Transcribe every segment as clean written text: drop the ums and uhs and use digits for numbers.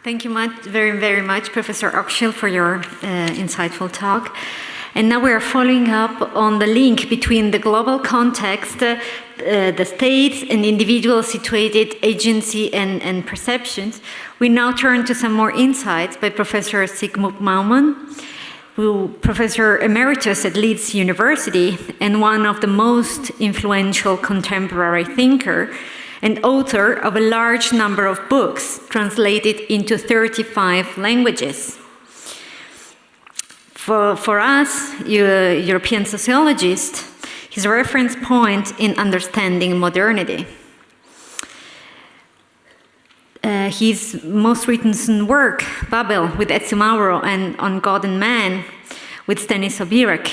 Thank you very much, Professor Okshill, for your insightful talk. And now we are following up on the link between the global context, the states and individual situated agency and perceptions. We now turn to some more insights by Professor Zygmunt Bauman, Professor Emeritus at Leeds University and one of the most influential contemporary thinker and author of a large number of books translated into 35 languages. For us, European sociologists, his reference point in understanding modernity. His most recent work, Babel, with Ezio Mauro, and On God and Man, with Stanislaw Obirek,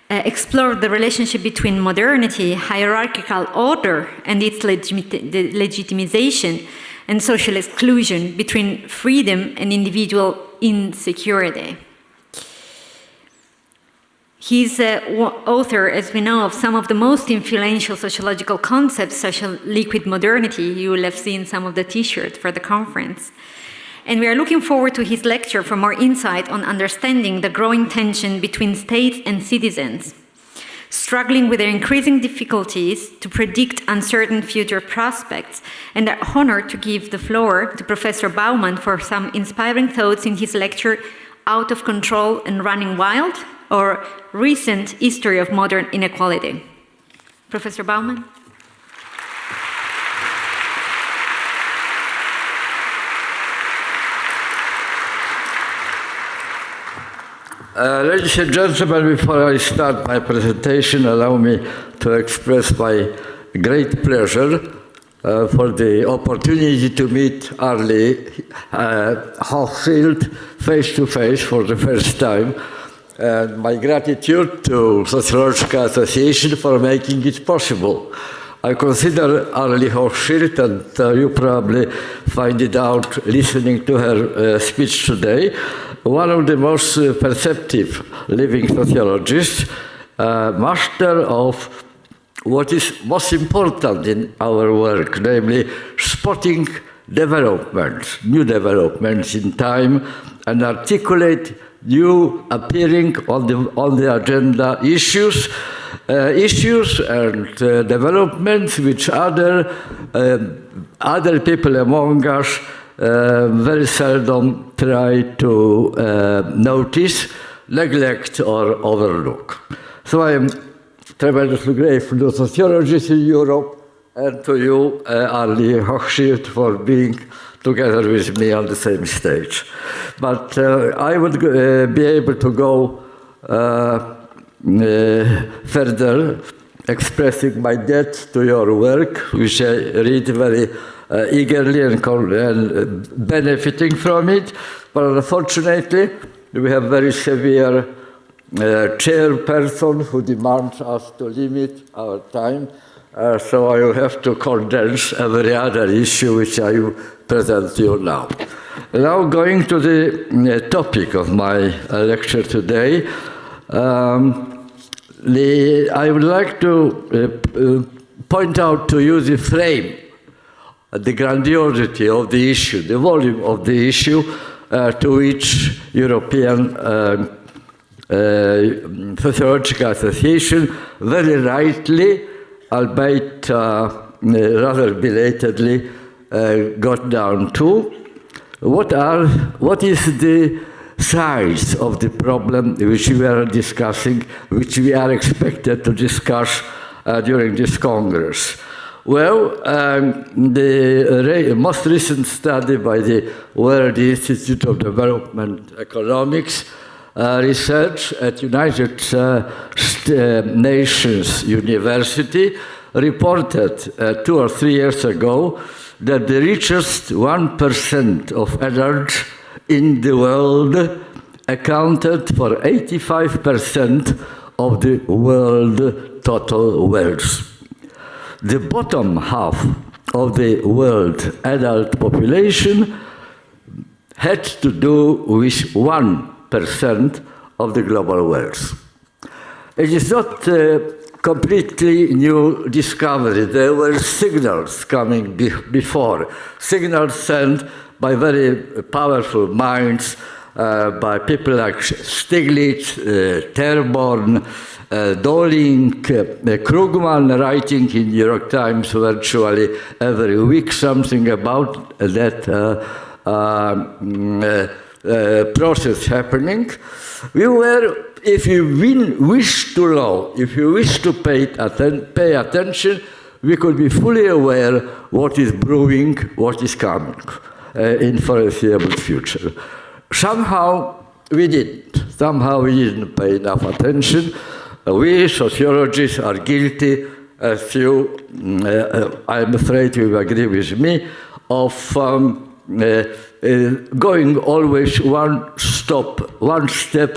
explored the relationship between modernity, hierarchical order, and its legitimization, and social exclusion, between freedom and individual insecurity. He's author, as we know, of some of the most influential sociological concepts, such as liquid modernity. You will have seen some of the t-shirts for the conference. And we are looking forward to his lecture for more insight on understanding the growing tension between states and citizens, struggling with their increasing difficulties to predict uncertain future prospects, and are honored to give the floor to Professor Bauman for some inspiring thoughts in his lecture, Out of Control and Running Wild, or Recent History of Modern Inequality. Professor Bauman? Ladies and gentlemen, before I start my presentation, allow me to express my great pleasure for the opportunity to meet Arlie Hochschild face-to-face for the first time, and my gratitude to Sociological Association for making it possible. I consider Arlie Hochschild, and you probably find it out listening to her speech today, one of the most perceptive living sociologists, master of what is most important in our work, namely spotting developments, new developments in time, and articulate new appearing on the agenda issues and developments which other people among us very seldom try to notice, neglect, or overlook. So I am tremendously grateful to sociologists in Europe and to you, Arlie Hochschild, for being together with me on the same stage. But I would be able to go further, expressing my debt to your work, which I read very eagerly and benefiting from it. But unfortunately, we have very severe chairperson who demands us to limit our time. So I will have to condense every other issue which I will present to you now. Now going to the topic of my lecture today, I would like to point out to you the frame, the grandiosity of the issue, the volume of the issue to which European Sociological Association very rightly, albeit rather belatedly, got down to. What is the size of the problem which we are discussing, which we are expected to discuss during this Congress? Well, the most recent study by the World Institute of Development Economics research at United Nations University reported 2 or 3 years ago that the richest 1% of adults in the world accounted for 85% of the world total wealth. The bottom half of the world adult population had to do with 1% of the global wealth. It is not completely new discovery. There were signals coming before, signals sent by very powerful minds, by people like Stiglitz, Terborn, Dolling, Krugman, writing in New York Times virtually every week something about that process happening. We were, if you wish to know, if you wish to pay attention, we could be fully aware what is brewing, what is coming in foreseeable future. Somehow we didn't. Somehow we didn't pay enough attention. We sociologists are guilty, as you, I'm afraid you agree with me, of going always one step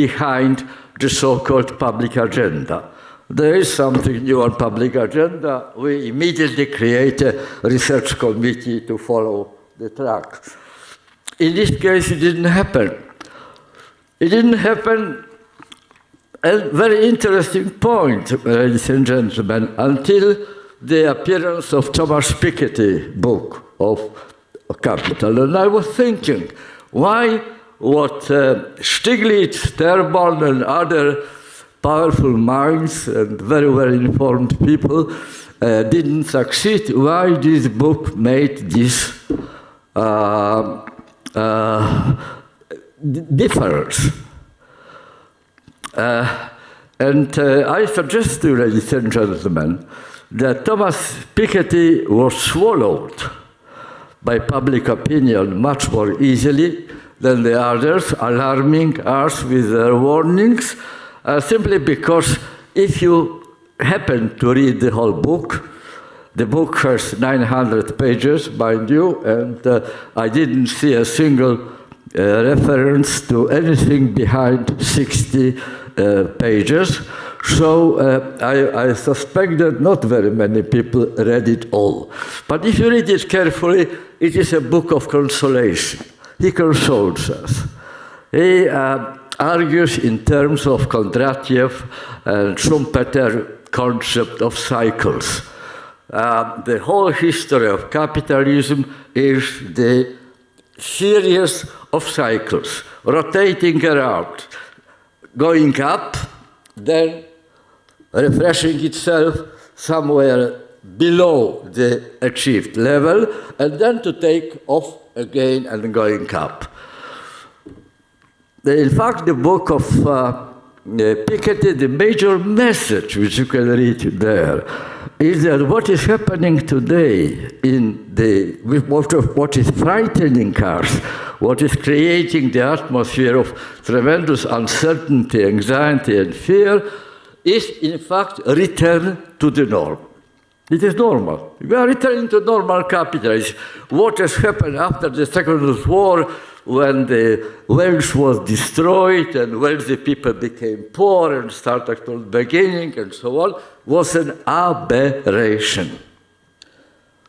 behind the so-called public agenda. There is something new on public agenda. We immediately create a research committee to follow the track. In this case, it didn't happen. It didn't happen. A very interesting point, ladies and gentlemen, until the appearance of Thomas Piketty's book of Capital. And I was thinking, why what Stiglitz, Terborn, and other powerful minds and very well informed people didn't succeed, why this book made this difference. And I suggest to you, ladies and gentlemen, that Thomas Piketty was swallowed by public opinion much more easily than the others, alarming us with their warnings, simply because if you happen to read the whole book, the book has 900 pages, mind you, and I didn't see a single reference to anything behind 60 pages. So I suspect that not very many people read it all. But if you read it carefully, it is a book of consolation. He consoles us. He argues in terms of Kondratiev and Schumpeter concept of cycles. The whole history of capitalism is the series of cycles, rotating around, going up, then refreshing itself somewhere below the achieved level, and then to take off again and going up. In fact, the book of Piketty, the major message which you can read there is that what is happening today what is frightening us, what is creating the atmosphere of tremendous uncertainty, anxiety, and fear, is in fact a return to the norm. It is normal. We are returning to normal capitalism. What has happened after the Second World War, when the wealth was destroyed and wealthy people became poor and started from the beginning and so on, was an aberration.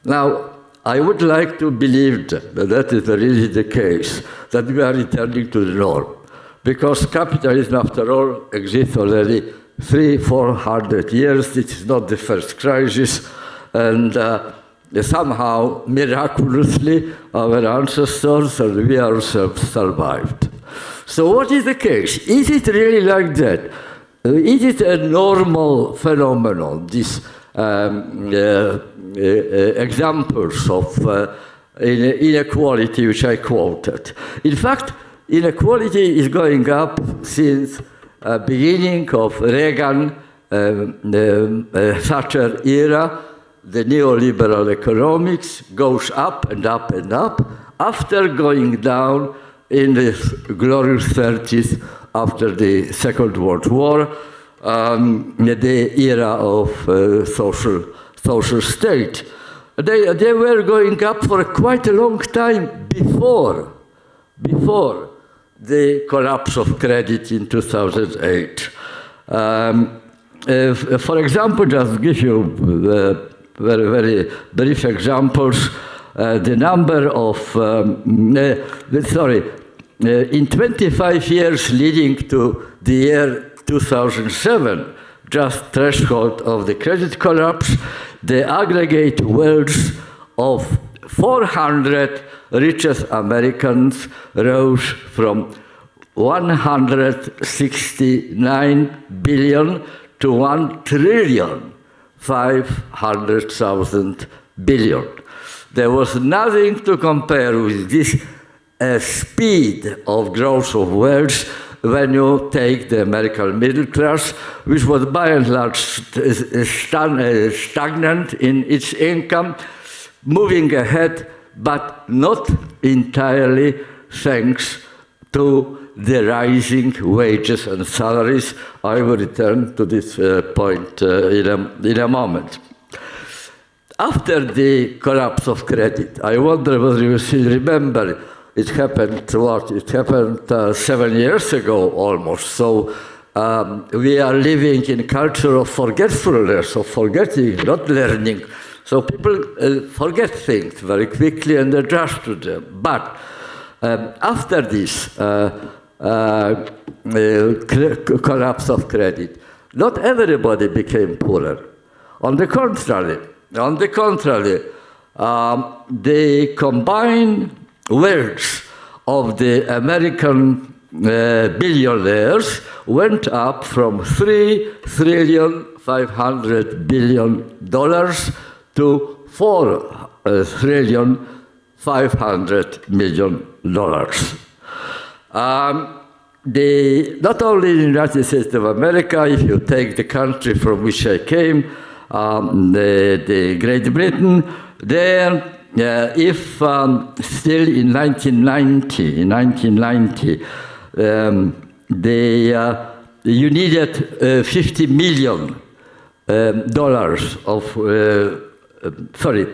Now, I would like to believe that is really the case, that we are returning to the norm. Because capitalism, after all, exists already 300-400 years. It is not the first crisis. And somehow, miraculously, our ancestors and we ourselves survived. So what is the case? Is it really like that? Is it a normal phenomenon, these examples of inequality which I quoted? In fact, inequality is going up since beginning of Reagan, Thatcher era. The neoliberal economics goes up and up and up, after going down in the glorious 30s after the Second World War, the era of social state. They were going up for quite a long time before the collapse of credit in 2008. For example, just give you very, very brief examples. The number of, in 25 years leading to the year 2007, just threshold of the credit collapse, the aggregate wealth of 400 richest Americans rose from 169 billion to 1,500,000 billion. There was nothing to compare with this speed of growth of wealth when you take the American middle class, which was by and large stagnant in its income, moving ahead, but not entirely thanks to the rising wages and salaries. I will return to this point in a moment. After the collapse of credit, I wonder whether you still remember, it happened 7 years ago almost. So we are living in a culture of forgetfulness, of forgetting, not learning. So people forget things very quickly and adjust to them. But after this collapse of credit, not everybody became poorer. On the contrary, the combined wealth of the American billionaires went up from $3.5 trillion to $4.5 trillion. Not only in the United States of America, if you take the country from which I came, the Great Britain, there, if still in 1990, you needed $50 million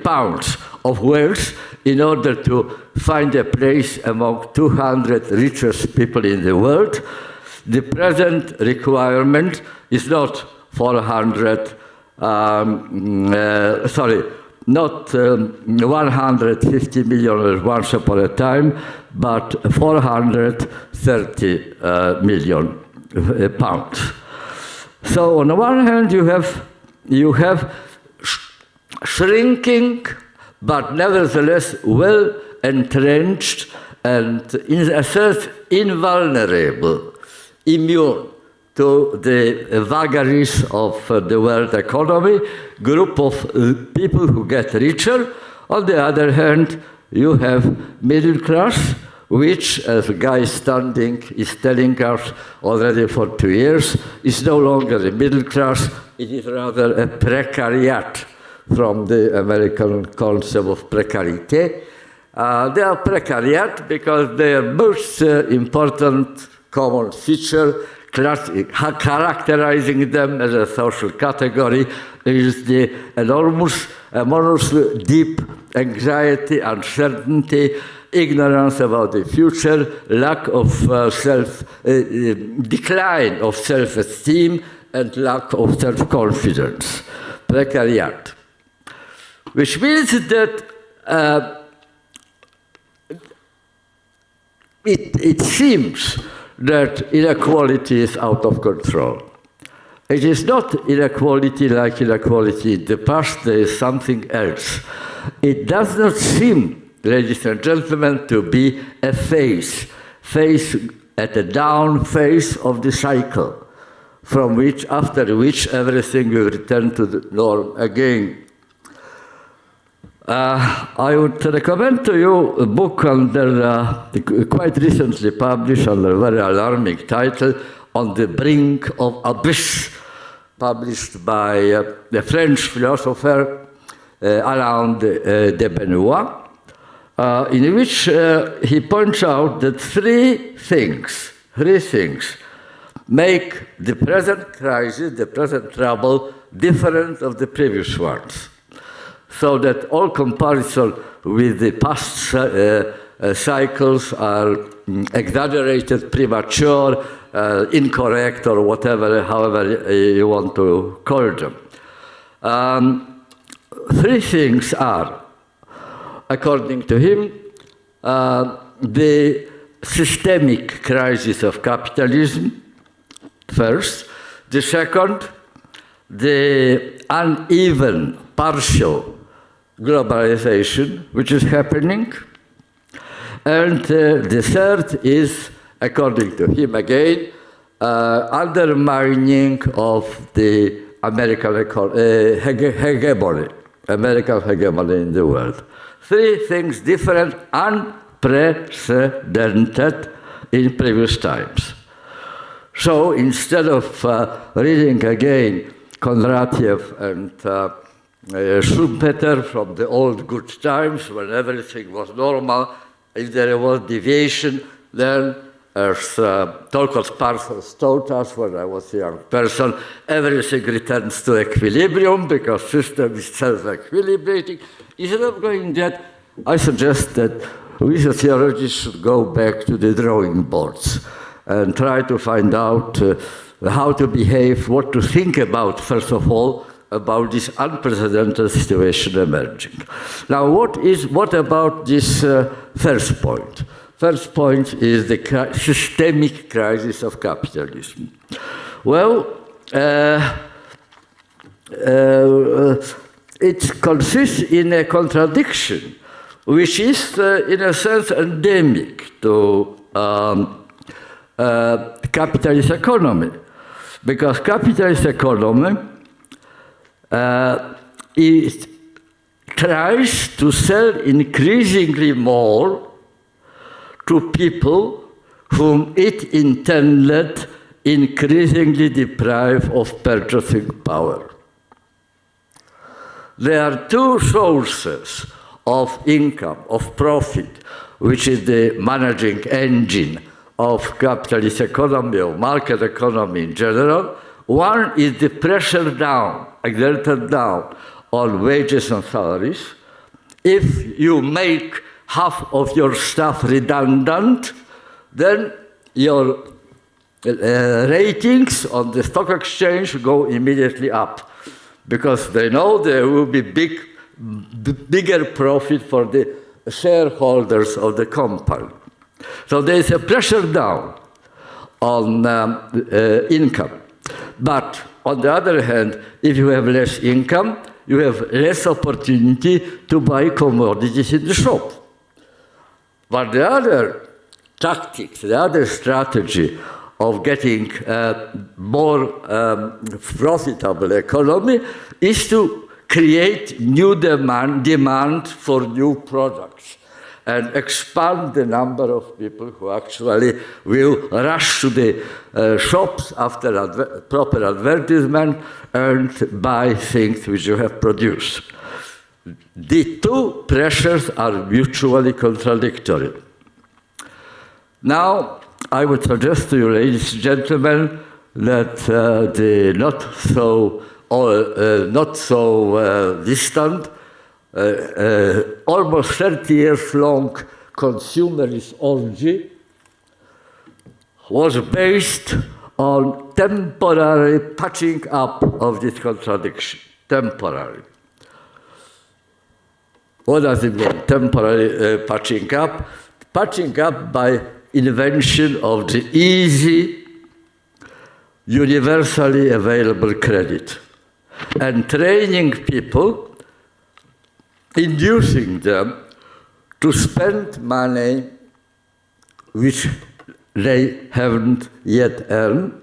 pounds of wealth in order to find a place among 200 richest people in the world. The present requirement is not 150 million once upon a time, but 430 million pounds. So on the one hand, you have shrinking, but nevertheless well entrenched and in a sense invulnerable, immune to the vagaries of the world economy, group of people who get richer. On the other hand, you have middle class, which, as the guy standing is telling us already for 2 years, is no longer a middle class, it is rather a precariat from the American concept of precarité. They are precariat because their most important common feature characterizing them as a social category is the enormously deep anxiety, uncertainty, ignorance about the future, lack of decline of self-esteem, and lack of self-confidence. Precariat. Which means that it seems that inequality is out of control. It is not inequality like inequality in the past, there is something else. It does not seem, ladies and gentlemen, to be a phase at the down phase of the cycle, after which everything will return to the norm again. I would recommend to you a book quite recently published under a very alarming title, On the Brink of Abyss, published by the French philosopher Alain de Benoit, in which he points out that three things make the present crisis, the present trouble, different of the previous ones. So that all comparison with the past cycles are exaggerated, premature, incorrect, or however you want to call them. Three things are, according to him, the systemic crisis of capitalism, first. The second, the uneven, partial globalization which is happening. And the third is, according to him again, undermining of the American hegemony, American hegemony in the world. Three things different, unprecedented in previous times. So instead of reading again Kondratiev and Schumpeter from the old good times when everything was normal, if there was deviation, then as Tolkos Parsons taught us when I was a young person, everything returns to equilibrium because system is self-equilibrating. Instead of going that, I suggest that we sociologists should go back to the drawing boards and try to find out how to behave, what to think about, first of all, about this unprecedented situation emerging. Now, what about this first point? First point is the systemic crisis of capitalism. Well, it consists in a contradiction, which is, in a sense, endemic to capitalist economy, because capitalist economy it tries to sell increasingly more to people whom it intended increasingly deprive of purchasing power. There are two sources of income, of profit, which is the managing engine of capitalist economy or market economy in general. One is the pressure down, exerted down on wages and salaries. If you make half of your staff redundant, then your ratings on the stock exchange go immediately up because they know there will be bigger profit for the shareholders of the company. So there is a pressure down on income. But on the other hand, if you have less income, you have less opportunity to buy commodities in the shop. But the other tactics, the other strategy of getting more profitable economy is to create new demand for new products and expand the number of people who actually will rush to the shops after proper advertisement and buy things which you have produced. The two pressures are mutually contradictory. Now, I would suggest to you, ladies and gentlemen, that the not so distant, almost 30 years long consumerist orgy was based on temporary patching up of this contradiction. Temporary. What does it mean, temporary patching up? Patching up by invention of the easy, universally available credit and training people, inducing them to spend money which they haven't yet earned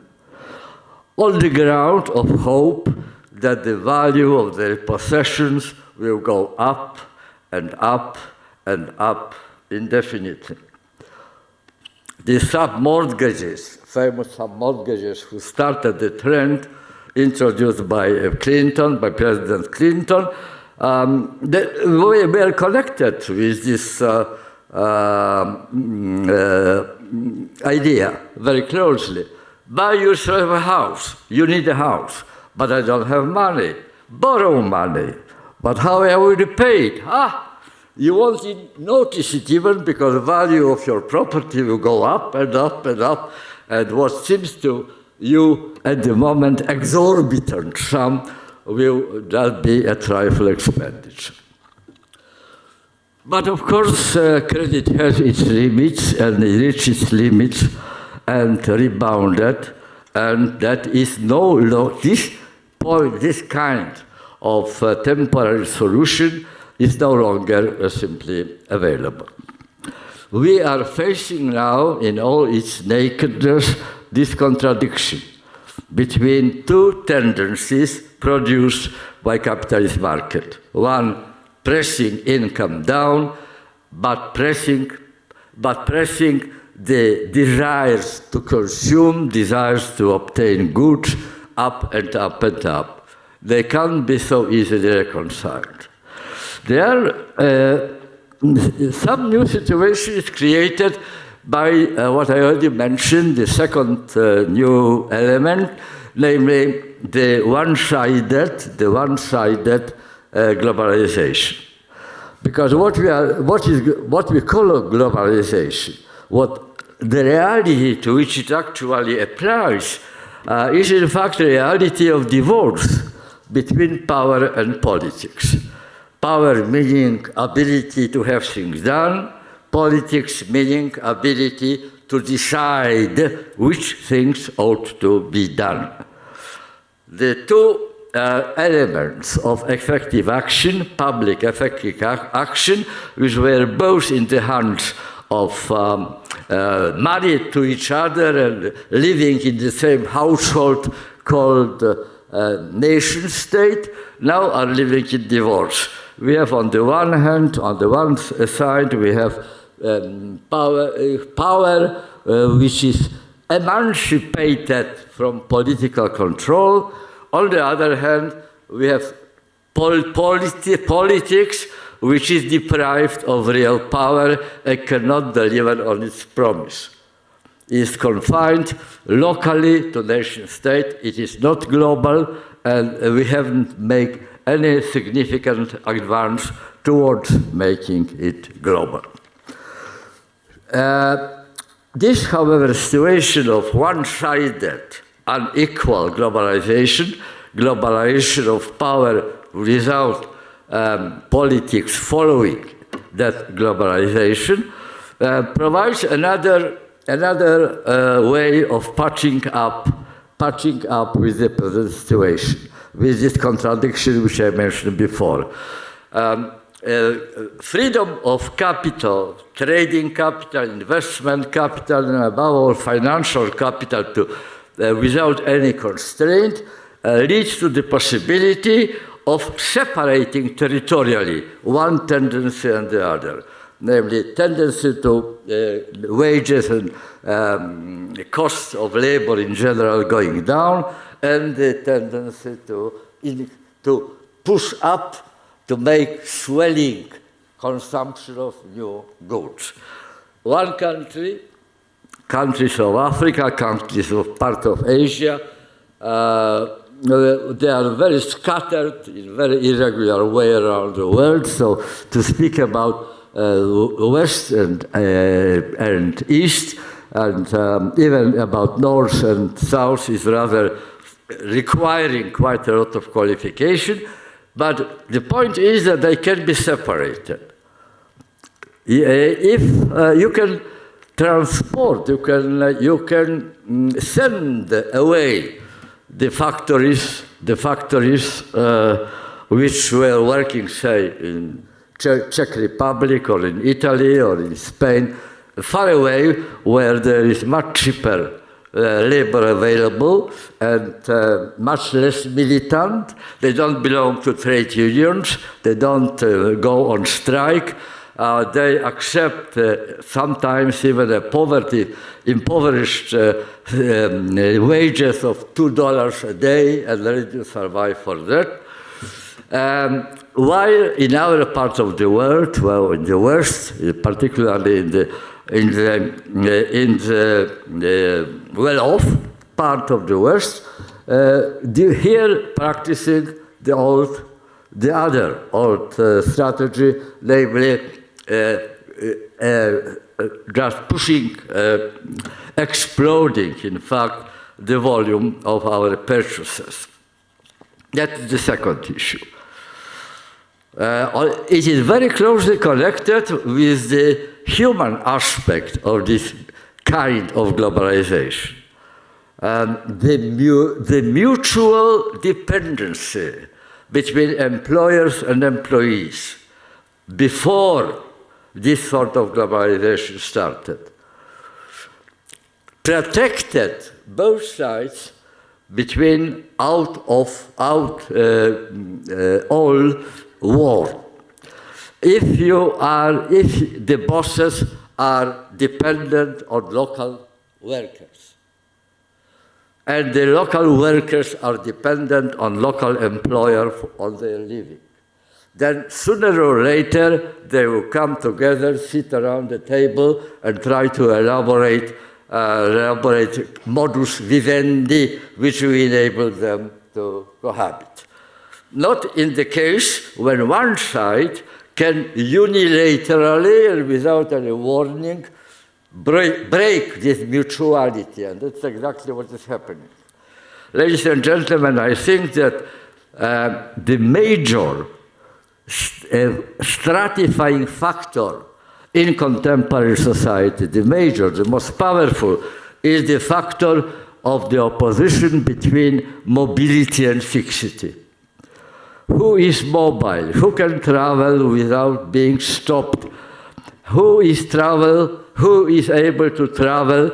on the ground of hope that the value of their possessions will go up and up and up indefinitely. The sub-mortgages, famous sub-mortgages who started the trend introduced by President Clinton, we were connected with this idea very closely. Buy yourself a house. You need a house, but I don't have money. Borrow money. But how I will repay it? You won't notice it even because the value of your property will go up and up and up, and what seems to you at the moment exorbitant sum will just be a trifle expenditure. But of course, credit has its limits and it reached its limits and rebounded, and that is this this kind of temporary solution is no longer simply available. We are facing now, in all its nakedness, this contradiction between two tendencies produced by capitalist market. One, pressing income down, but pressing the desires to consume, desires to obtain goods up and up and up. They can't be so easily reconciled. There are some new situations created by what I already mentioned, the second new element, namely the one-sided globalization. Because what we call a globalization, what the reality to which it actually applies, is in fact the reality of divorce between power and politics. Power meaning ability to have things done, politics meaning ability to decide which things ought to be done. The two elements of effective action, public effective action, which were both in the hands of married to each other and living in the same household called nation state, now are living in divorce. We have on the one hand, on the one side, we have power which is emancipated from political control. On the other hand, we have politics which is deprived of real power and cannot deliver on its promise. It is confined locally to nation state. It is not global, and we haven't made any significant advance towards making it global. This, however, situation of one-sided, unequal globalization of power without politics following that globalization, provides another way of patching up with the present situation, with this contradiction which I mentioned before. Freedom of capital, trading capital, investment capital, and above all financial capital without any constraint leads to the possibility of separating territorially one tendency and the other, namely tendency to wages and costs of labor in general going down, and the tendency to push up, to make swelling consumption of new goods. One country, countries of Africa, countries of part of Asia, they are very scattered in very irregular way around the world. So to speak about West and East, and even about North and South is rather requiring quite a lot of qualification. But the point is that they can be separated. If you can transport, you can send away the factories which were working, say, in Czech Republic or in Italy or in Spain, far away where there is much cheaper labor available and much less militant. They don't belong to trade unions. They don't go on strike. They accept sometimes even impoverished wages of $2 a day, and they survive for that. While in other parts of the world, well, in the West, particularly in the well-off part of the West, here practicing the other old strategy, namely just pushing, exploding, in fact, the volume of our purchases. That is the second issue. It is very closely connected with the human aspect of this kind of globalization. the mutual dependency between employers and employees before this sort of globalization started protected both sides between all war. If the bosses are dependent on local workers, and the local workers are dependent on local employer on their living, then sooner or later they will come together, sit around the table, and try to elaborate modus vivendi which will enable them to cohabit. Not in the case when one side can unilaterally and without any warning break this mutuality, and that's exactly what is happening. Ladies and gentlemen, I think that the major stratifying factor in contemporary society, the most powerful, is the factor of the opposition between mobility and fixity. Who is mobile? Who can travel without being stopped? Who is able to travel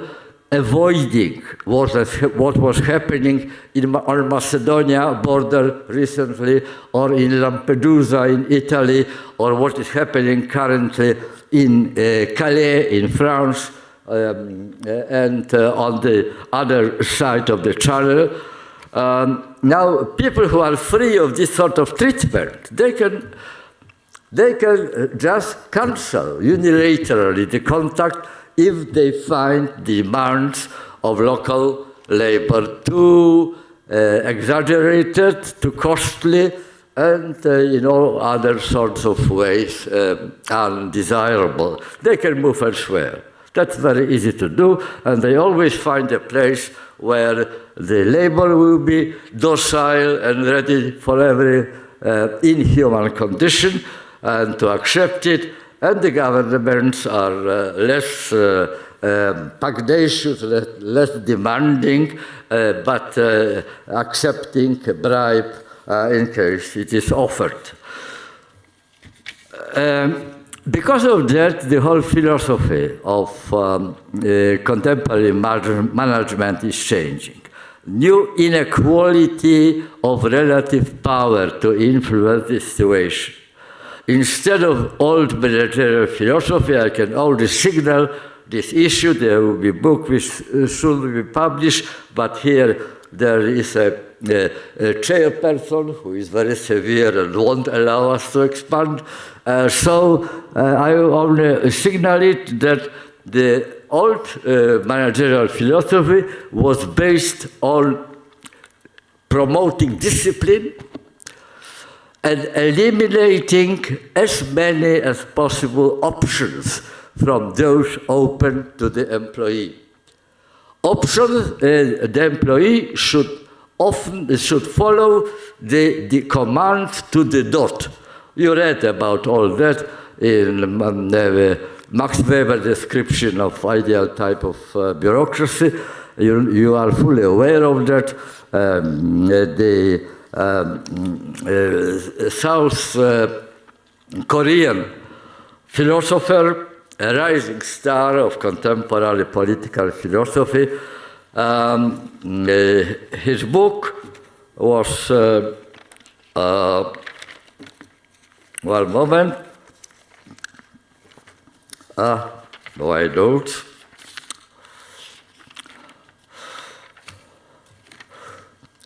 avoiding what was happening on Macedonia border recently, or in Lampedusa in Italy, or what is happening currently in Calais in France, and on the other side of the channel. Now, people who are free of this sort of treatment, they can just cancel unilaterally the contact if they find demands of local labor too exaggerated, too costly, and in all other sorts of ways undesirable. They can move elsewhere. That's very easy to do, and they always find a place where the labor will be docile and ready for every inhuman condition and to accept it, and the governments are less pugnacious, less demanding, but accepting a bribe in case it is offered. Because of that, the whole philosophy of contemporary management is changing. New inequality of relative power to influence the situation. Instead of old managerial philosophy, I can only signal this issue. There will be a book which soon will be published, but here there is a chairperson who is very severe and won't allow us to expand. So I will only signal it that the old managerial philosophy was based on promoting discipline and eliminating as many as possible options from those open to the employee. Options, the employee should follow the command to the dot. You read about all that in Max Weber's description of ideal type of bureaucracy. You are fully aware of that. The South Korean philosopher, a rising star of contemporary political philosophy, his book was, one moment, no I don't.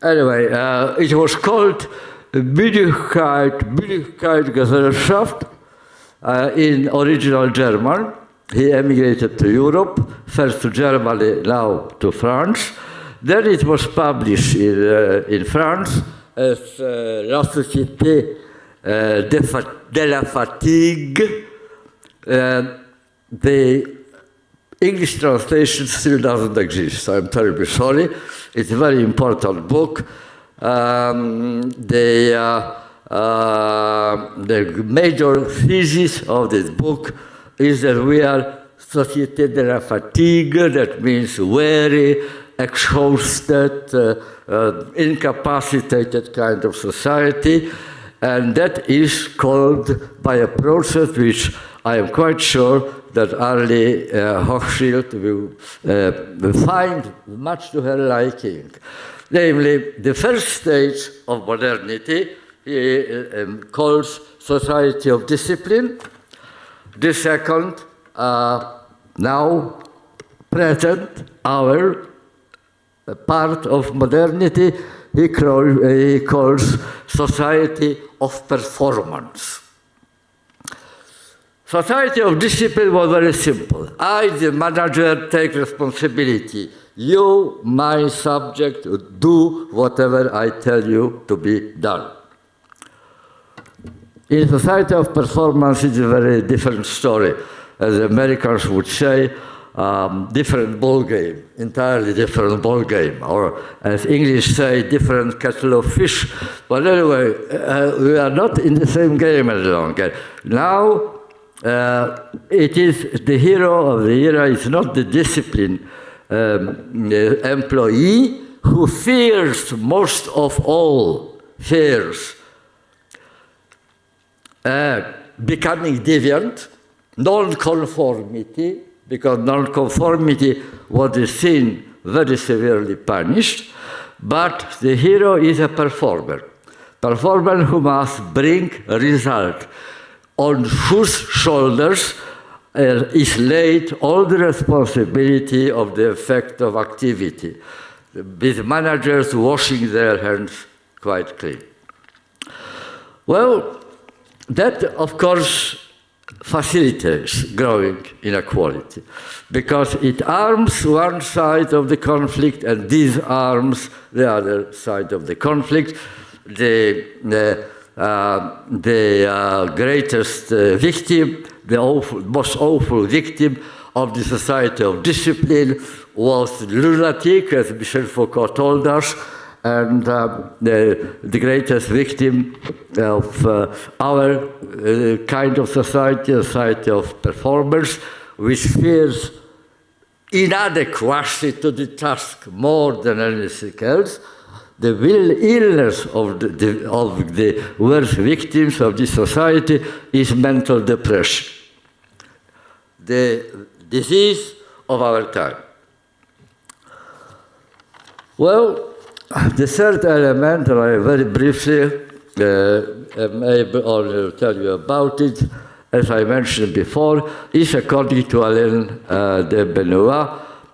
Anyway, it was called Gesellschaft in original German. He emigrated to Europe, first to Germany, now to France. Then it was published in France as La Société de la Fatigue. The English translation still doesn't exist. I'm terribly sorry. It's a very important book. The major thesis of this book is that we are Société de la Fatigue, that means weary, exhausted, incapacitated kind of society, and that is called by a process which I am quite sure that early Hochschild will find much to her liking. Namely, the first stage of modernity he calls society of discipline. The second, now present, our part of modernity, he calls society of performance. Society of discipline was very simple. I, the manager, take responsibility. You, my subject, do whatever I tell you to be done. In society of performance, it's a very different story. As Americans would say, different ball game, entirely different ball game, or as English say, different kettle of fish. But anyway, we are not in the same game any longer. Now, it is the hero of the era is not the disciplined employee who fears most of all, becoming deviant, non-conformity, because non-conformity was seen very severely punished, but the hero is a performer who must bring a result, on whose shoulders is laid all the responsibility of the effect of activity, with managers washing their hands quite clean. Well, that, of course, facilitates growing inequality, because it arms one side of the conflict and disarms the other side of the conflict. The greatest victim, the most awful victim of the society of discipline was lunatic, as Michel Foucault told us, and the greatest victim of our kind of society, a society of performers, which fears inadequacy to the task more than anything else. The illness of the worst victims of this society is mental depression, the disease of our time. Well, the third element, and I very briefly am able to tell you about it, as I mentioned before, is, according to Alain de Benoit,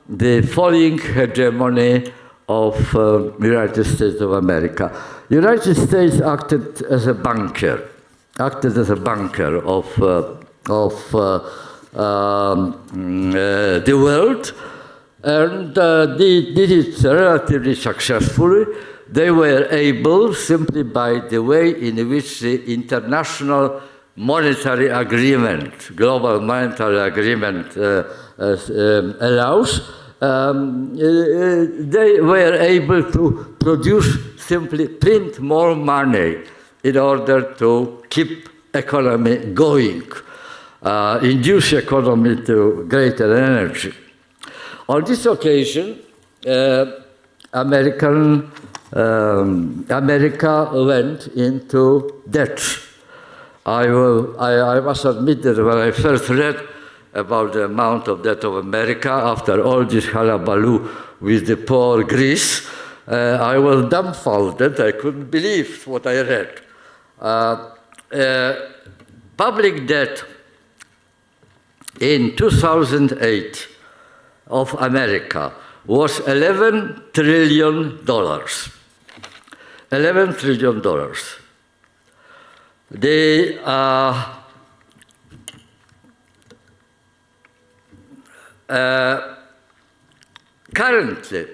the falling hegemony of United States of America. United States acted as a bunker of the world, and did it relatively successfully. They were able, simply by the way in which the international monetary agreement, global monetary agreement allows, they were able to simply print more money in order to keep economy going, induce economy to greater energy. On this occasion, America went into debt. I must admit that when I first read about the amount of debt of America after all this hullabaloo with the poor Greece, I was dumbfounded. I couldn't believe what I read. Public debt in 2008 of America was $11 trillion. $11 trillion. The currently,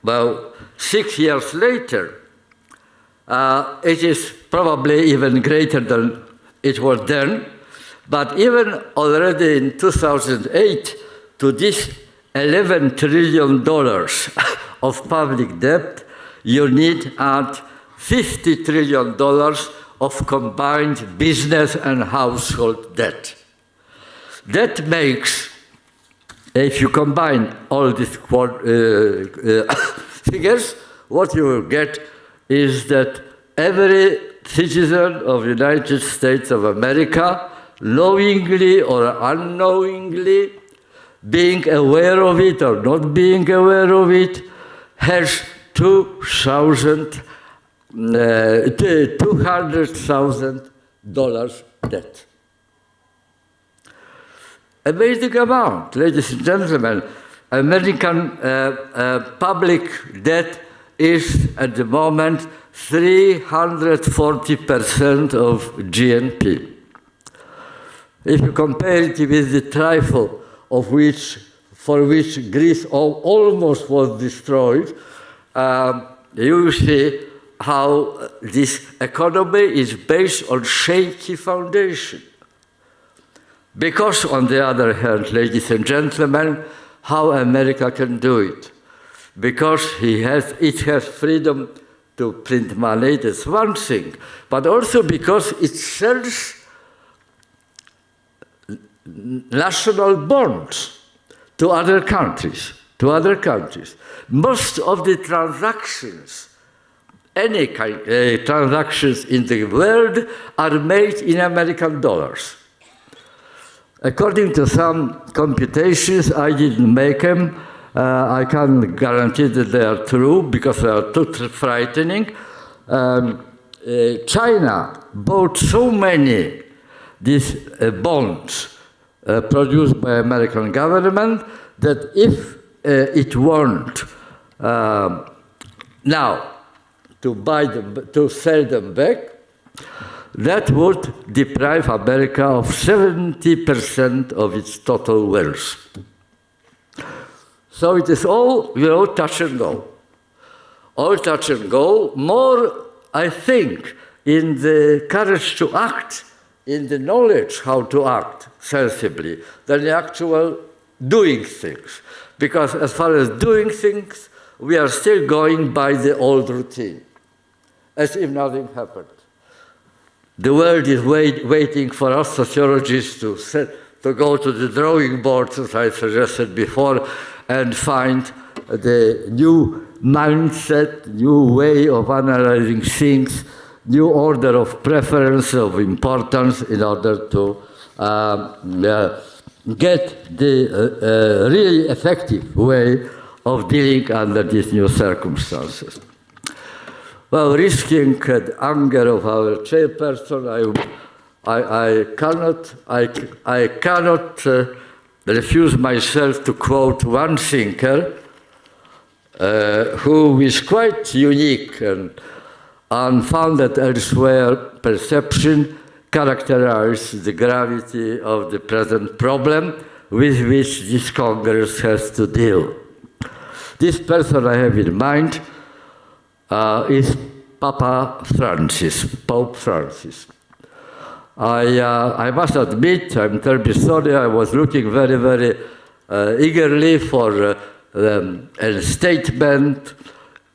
well, 6 years later, it is probably even greater than it was then, but even already in 2008, to this $11 trillion of public debt, you need add $50 trillion of combined business and household debt. That makes If you combine all these figures, what you will get is that every citizen of the United States of America, knowingly or unknowingly, being aware of it or not being aware of it, has $200,000 debt. Amazing amount, ladies and gentlemen. American public debt is at the moment 340% of GNP. If you compare it with the trifle for which Greece almost was destroyed, you see how this economy is based on shaky foundation. Because, on the other hand, ladies and gentlemen, how America can do it? Because it has freedom to print money, that's one thing, but also because it sells national bonds to other countries. Most of the transactions, any kind transactions in the world, are made in American dollars. According to some computations, I didn't make them. I can't guarantee that they are true because they are too frightening. China bought so many these bonds produced by American government that if it weren't now to sell them back, that would deprive America of 70% of its total wealth. So it is all, touch and go. All touch and go. More, I think, in the courage to act, in the knowledge how to act sensibly, than the actual doing things. Because as far as doing things, we are still going by the old routine, as if nothing happened. The world is waiting for us sociologists to go to the drawing boards, as I suggested before, and find the new mindset, new way of analyzing things, new order of preference, of importance, in order to get the really effective way of dealing under these new circumstances. Well, risking the anger of our chairperson, I cannot refuse myself to quote one thinker who is quite unique and unfounded elsewhere perception characterizes the gravity of the present problem with which this Congress has to deal. This person I have in mind is Pope Francis. I must admit, I'm terribly sorry, I was looking very, very eagerly for a statement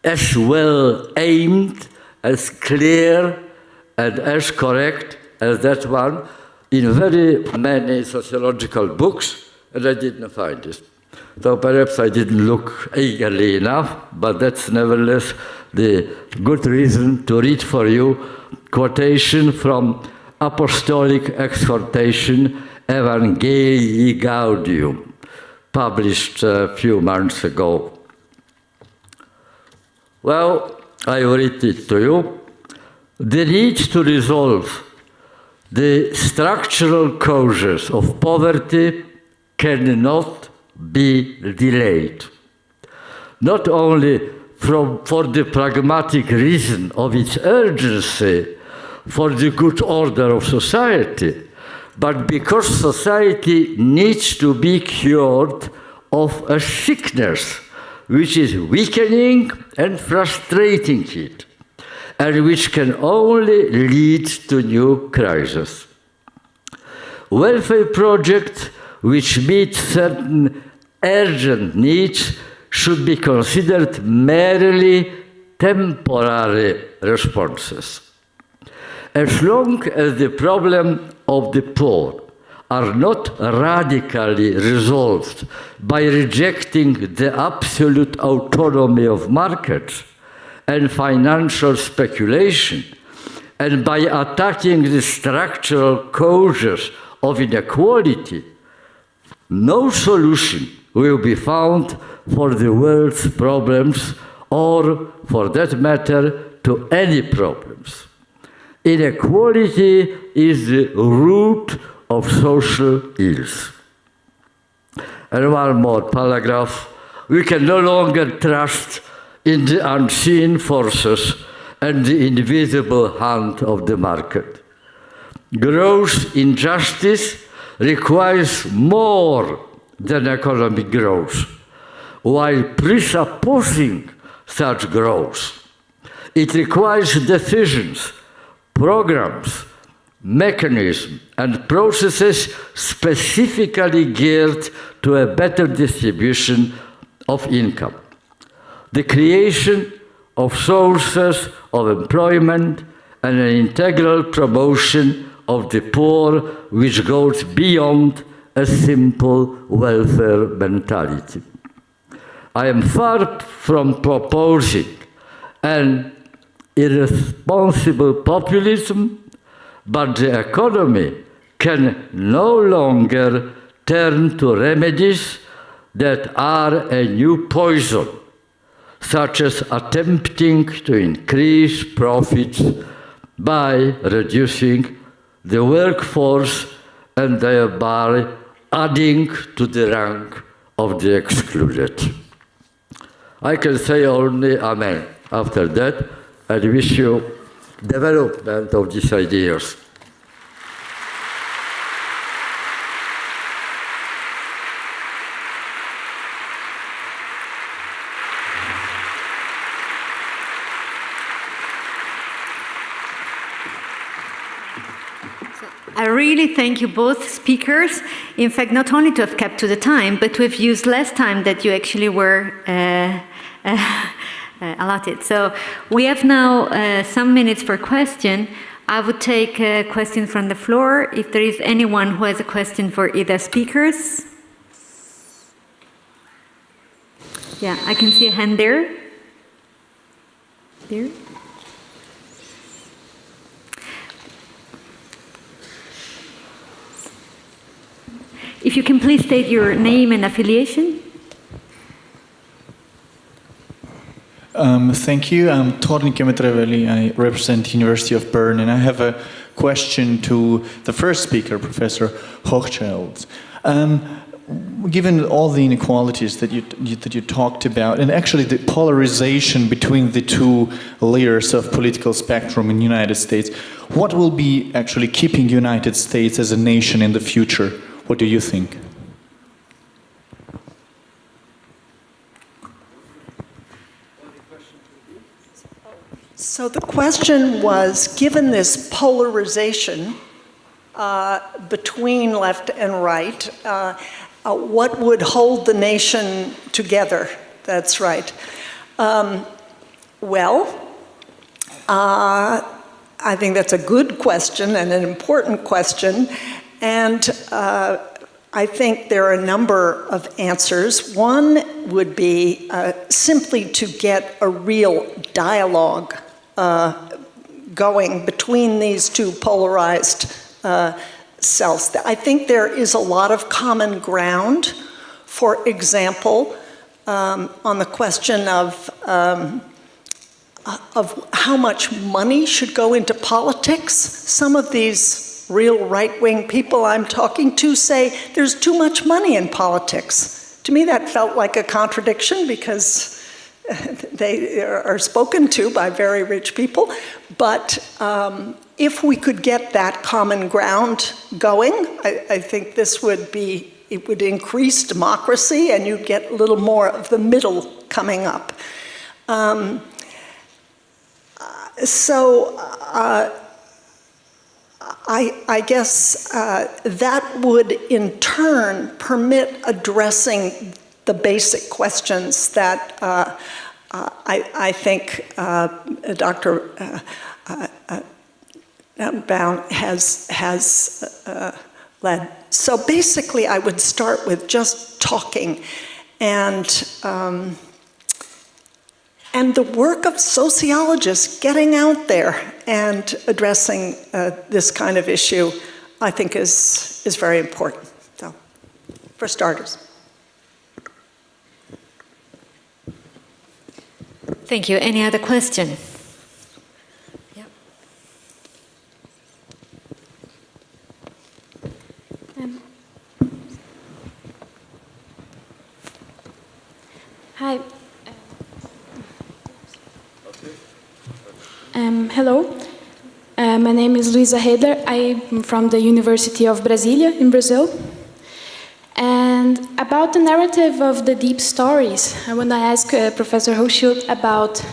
as well aimed, as clear, and as correct as that one in very many sociological books, and I didn't find it. So perhaps I didn't look eagerly enough, but that's nevertheless the good reason to read for you quotation from Apostolic Exhortation Evangelii Gaudium, published a few months ago. Well, I will read it to you. The need to resolve the structural causes of poverty cannot be delayed. Not only for the pragmatic reason of its urgency for the good order of society, but because society needs to be cured of a sickness which is weakening and frustrating it, and which can only lead to new crises. Welfare projects which meet certain urgent needs should be considered merely temporary responses. As long as the problem of the poor are not radically resolved by rejecting the absolute autonomy of markets and financial speculation, and by attacking the structural causes of inequality, no solution will be found for the world's problems, or, for that matter, to any problems. Inequality is the root of social ills. And one more paragraph. We can no longer trust in the unseen forces and the invisible hand of the market. Gross injustice requires more than economic growth, while presupposing such growth, it requires decisions, programs, mechanisms, and processes specifically geared to a better distribution of income, the creation of sources of employment, and an integral promotion of the poor, which goes beyond a simple welfare mentality. I am far from proposing an irresponsible populism, but the economy can no longer turn to remedies that are a new poison, such as attempting to increase profits by reducing the workforce and thereby adding to the rank of the excluded. I can say only amen after that, and wish you development of these ideas. I really thank you both speakers. In fact, not only to have kept to the time, but to have used less time that you actually were allotted. So we have now some minutes for question. I would take a question from the floor. If there is anyone who has a question for either speakers. Yeah, I can see a hand there. There. If you can please state your name and affiliation. Thank you. I'm Tornik Kemetreveli. I represent the University of Bern, and I have a question to the first speaker, Professor Hochschild. Given all the inequalities that you talked about, and actually the polarization between the two layers of political spectrum in the United States, what will be actually keeping the United States as a nation in the future? What do you think? So the question was, given this polarization between left and right, what would hold the nation together? That's right. I think that's a good question and an important question. And I think there are a number of answers. One would be simply to get a real dialogue going between these two polarized selves. I think there is a lot of common ground. For example, on the question of how much money should go into politics. Some of these real right-wing people I'm talking to say there's too much money in politics. To me, that felt like a contradiction because they are spoken to by very rich people. But if we could get that common ground going, I think this would be, it would increase democracy and you'd get a little more of the middle coming up. I guess that would in turn permit addressing the basic questions that I think Dr. Bauman has led. So basically, I would start with just talking, and the work of sociologists getting out there and addressing this kind of issue, I think is very important. So, for starters. Thank you. Any other question? Yep. Hi. Hello. My name is Luisa Heder. I'm from the University of Brasilia in Brazil. And about the narrative of the deep stories, I want to ask Professor Hochschild about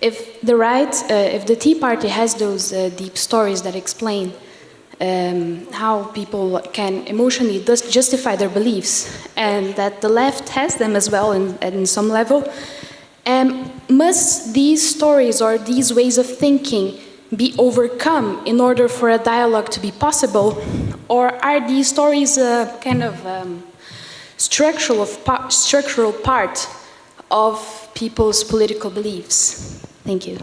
if the right, if the Tea Party has those deep stories that explain how people can emotionally justify their beliefs, and that the left has them as well in some level. Must these stories or these ways of thinking be overcome in order for a dialogue to be possible? Or are these stories a kind of structural part of people's political beliefs? Thank you.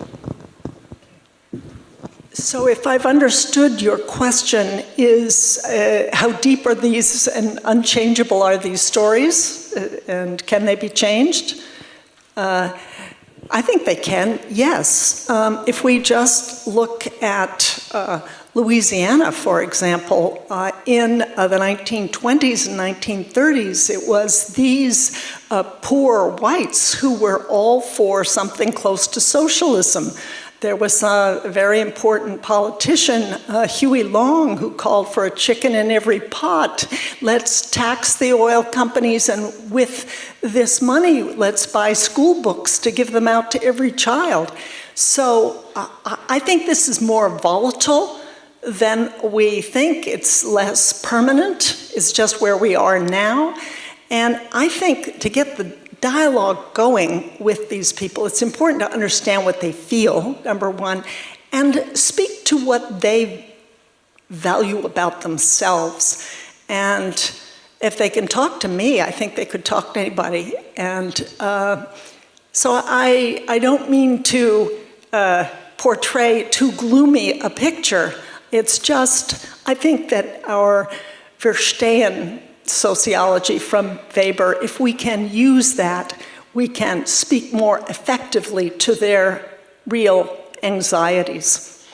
So if I've understood your question is how deep are these and unchangeable are these stories, and can they be changed? I think they can, yes. If we just look at Louisiana, for example, in the 1920s and 1930s, it was these poor whites who were all for something close to socialism. There was a very important politician, Huey Long, who called for a chicken in every pot. Let's tax the oil companies, and with this money, let's buy school books to give them out to every child. So I think this is more volatile than we think. It's less permanent. It's just where we are now. And I think to get the dialogue going with these people, it's important to understand what they feel, number one, and speak to what they value about themselves. And if they can talk to me, I think they could talk to anybody. And so I don't mean to portray too gloomy a picture. It's just, I think that our Verstehen sociology from Weber, if we can use that, we can speak more effectively to their real anxieties.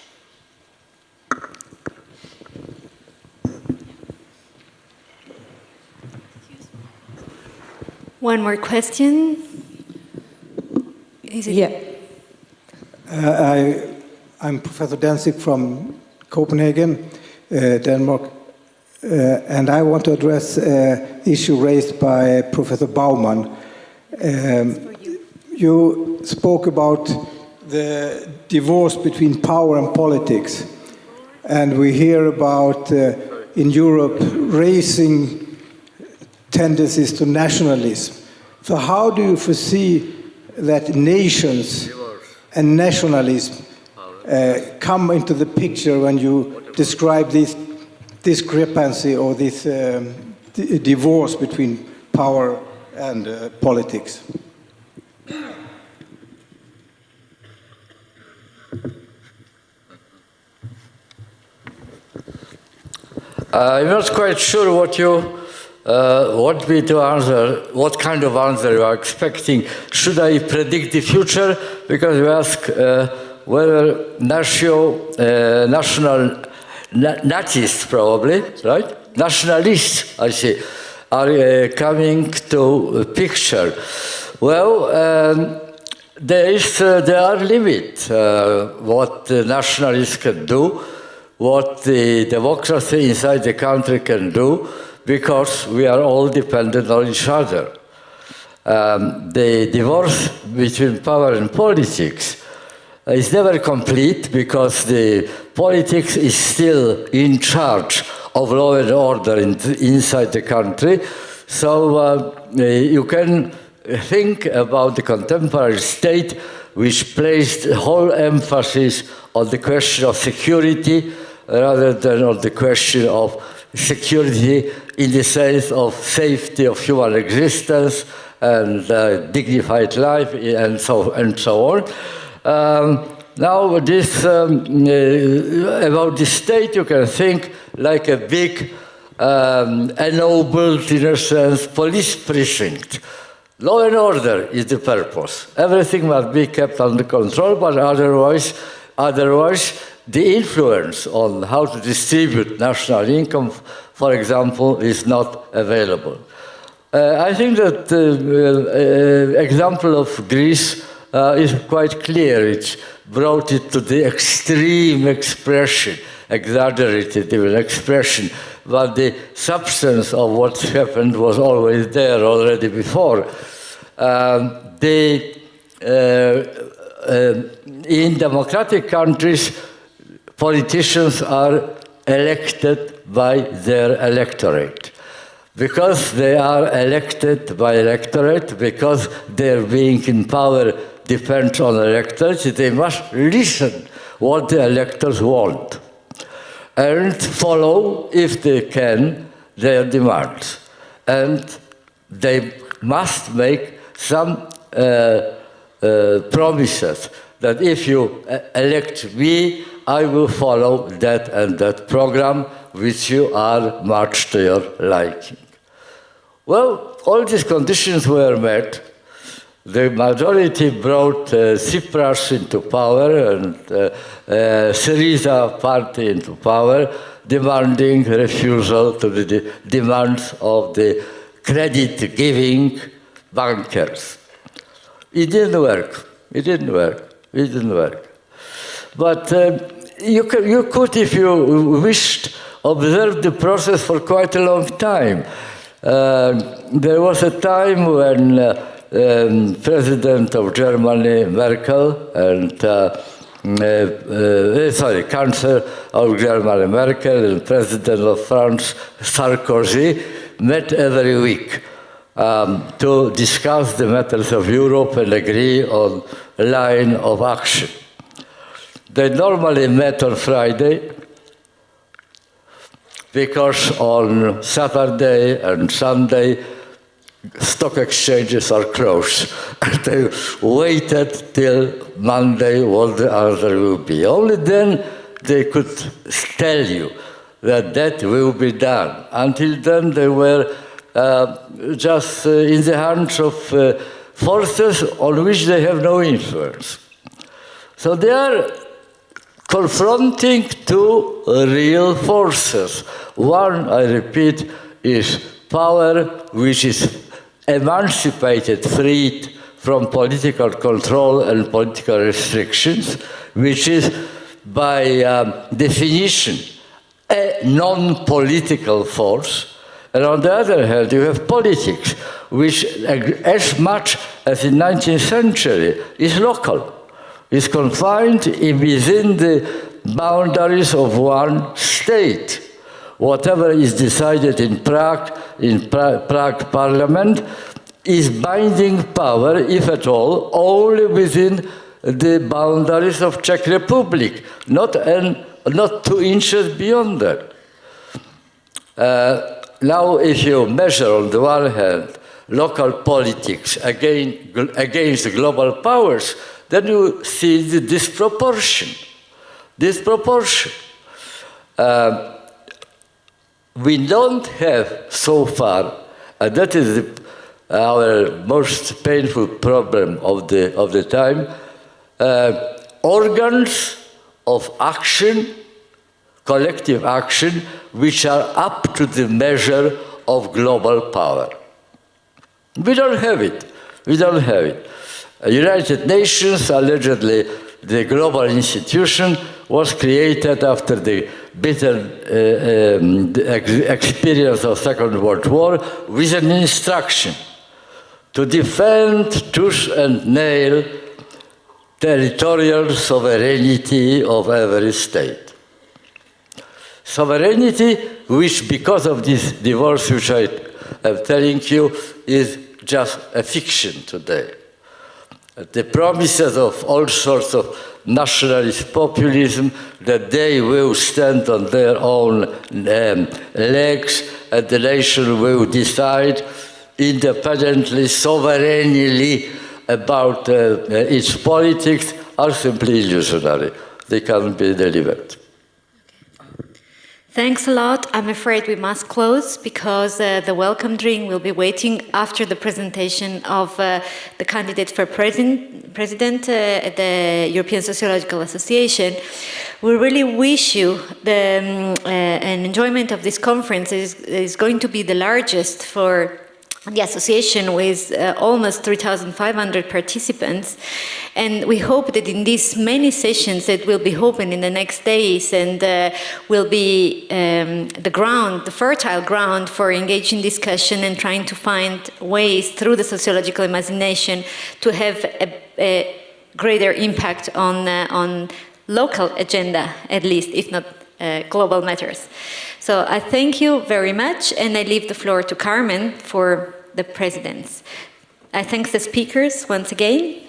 One more question. Is it? Yeah. I'm Professor Danzig from Copenhagen, Denmark. And I want to address an issue raised by Professor Bauman. You spoke about the divorce between power and politics. And we hear about, in Europe, raising tendencies to nationalism. So how do you foresee that nations and nationalism come into the picture when you describe this discrepancy or this divorce between power and politics? I'm not quite sure what you want me to answer, what kind of answer you are expecting. Should I predict the future? Because you ask whether national Nazis, probably, right? Nationalists, I see, are coming to a picture. Well, there are limits what the nationalists can do, what the democracy inside the country can do, because we are all dependent on each other. The divorce between power and politics is never complete, because the politics is still in charge of law and order inside the country. So you can think about the contemporary state, which placed whole emphasis on the question of security, rather than on the question of security in the sense of safety of human existence and dignified life and so on. Now, this about the state, you can think like a big, ennobled, in a sense, police precinct. Law and order is the purpose. Everything must be kept under control, but otherwise, the influence on how to distribute national income, for example, is not available. I think that the example of Greece is quite clear. It brought it to the extreme expression, exaggerated even expression, but the substance of what happened was always there already before. In democratic countries, politicians are elected by their electorate. Because they are elected by electorate, because their being in power depends on electors, they must listen what the electors want and follow, if they can, their demands. And they must make some promises that if you elect me, I will follow that and that program which you are much to your liking. Well, all these conditions were met. The majority brought Tsipras into power and Syriza party into power, demanding refusal to the demands of the credit-giving bankers. It didn't work. It didn't work. It didn't work. But you could, if you wished, observe the process for quite a long time. There was a time when President of Germany, Merkel, and Chancellor of Germany, Merkel, and President of France, Sarkozy, met every week to discuss the matters of Europe and agree on a line of action. They normally met on Friday, because on Saturday and Sunday, stock exchanges are closed. They waited till Monday what the answer will be. Only then they could tell you that that will be done. Until then, they were just in the hands of forces on which they have no influence. So they are confronting two real forces. One, I repeat, is power which is emancipated, freed from political control and political restrictions, which is by definition a non-political force. And on the other hand, you have politics, which as much as in the 19th century is local, is confined within the boundaries of one state. Whatever is decided in Prague Parliament, is binding power, if at all, only within the boundaries of Czech Republic, not 2 inches beyond that. Now, if you measure on the one hand local politics against global powers, then you see the disproportion. We don't have so far, and that is our most painful problem of the time, organs of action, collective action, which are up to the measure of global power. We don't have it. United Nations, allegedly the global institution, was created after the bitter experience of Second World War with an instruction to defend tooth and nail territorial sovereignty of every state. Sovereignty which, because of this divorce which I am telling you, is just a fiction today. The promises of all sorts of nationalist populism that they will stand on their own legs and the nation will decide independently, sovereignly about its politics are simply illusionary. They can't be delivered. Thanks a lot. I'm afraid we must close because the welcome drink will be waiting after the presentation of the candidate for president at the European Sociological Association. We really wish you an enjoyment of this conference. Is going to be the largest for the association with almost 3,500 participants. And we hope that in these many sessions that will be open in the next days and will be the fertile ground for engaging discussion and trying to find ways through the sociological imagination to have a greater impact on local agenda, at least, if not global matters. So I thank you very much, and I leave the floor to Carmen for the presidents. I thank the speakers once again.